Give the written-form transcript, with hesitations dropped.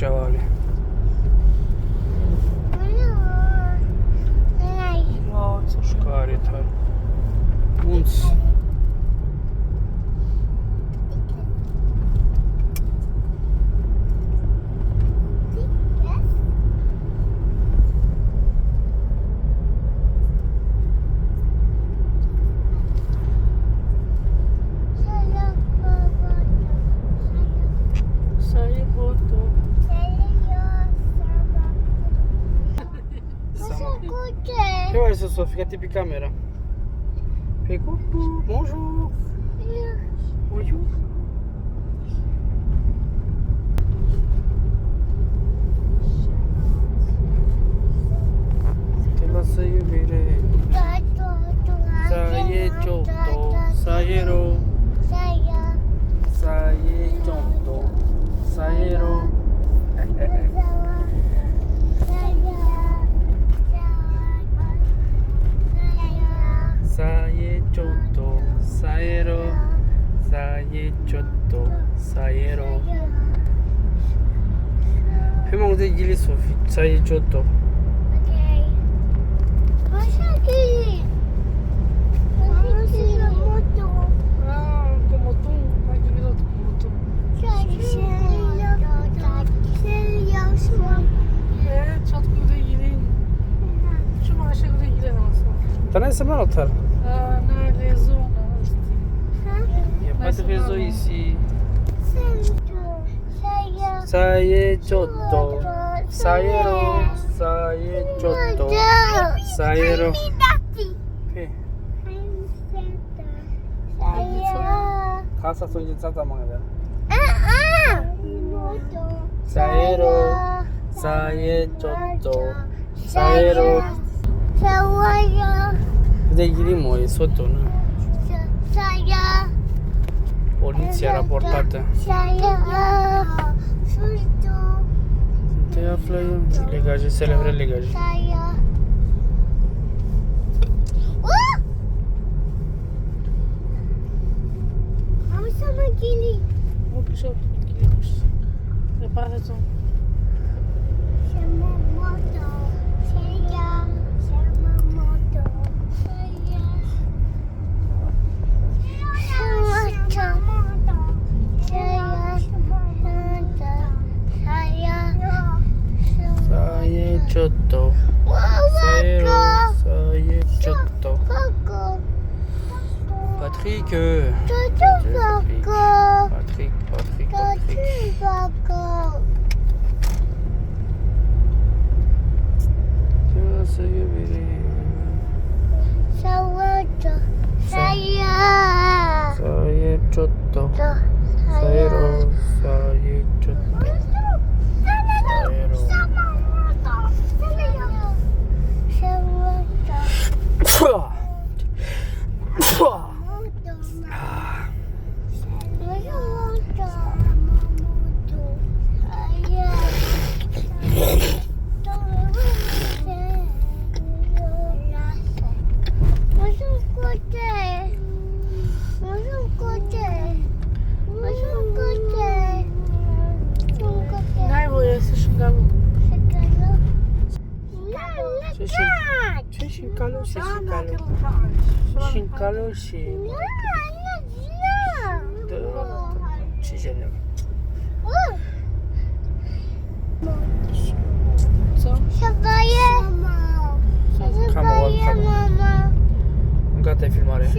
شواله. ښکاري تر مونځ Fais ouais, Sophie, regardez puis caméra. Fais coucou, bonjour. Bonjour. Te la sei bene. Sai ciotto, saiero. Sai ciotto, saiero. 사예초토 사예로 사예초토 사예로 해몽대 일리 소피 사예초토 오케이. 마사기. Tá nessa semana, Otário? Na réseau, Il n'y a pas de réseau ici. 사예초토 사예로 사예초토 사예로 해 가사 소리 짜자 먹어야 사예로 사예초토 사예로 근데 이름이 뭐예요? 소토는 Poliția raportată. Te află legaje, celebre legaje. Vou puxar o equilíbrio. Prepara-te. 사예초토 사예로 사예초토 Patrick 사예초토 사예로 사예초토 N-ai voie să-și îngalul. Ce și în calul și în calul și în calul și ce genul Cam o gata filmare.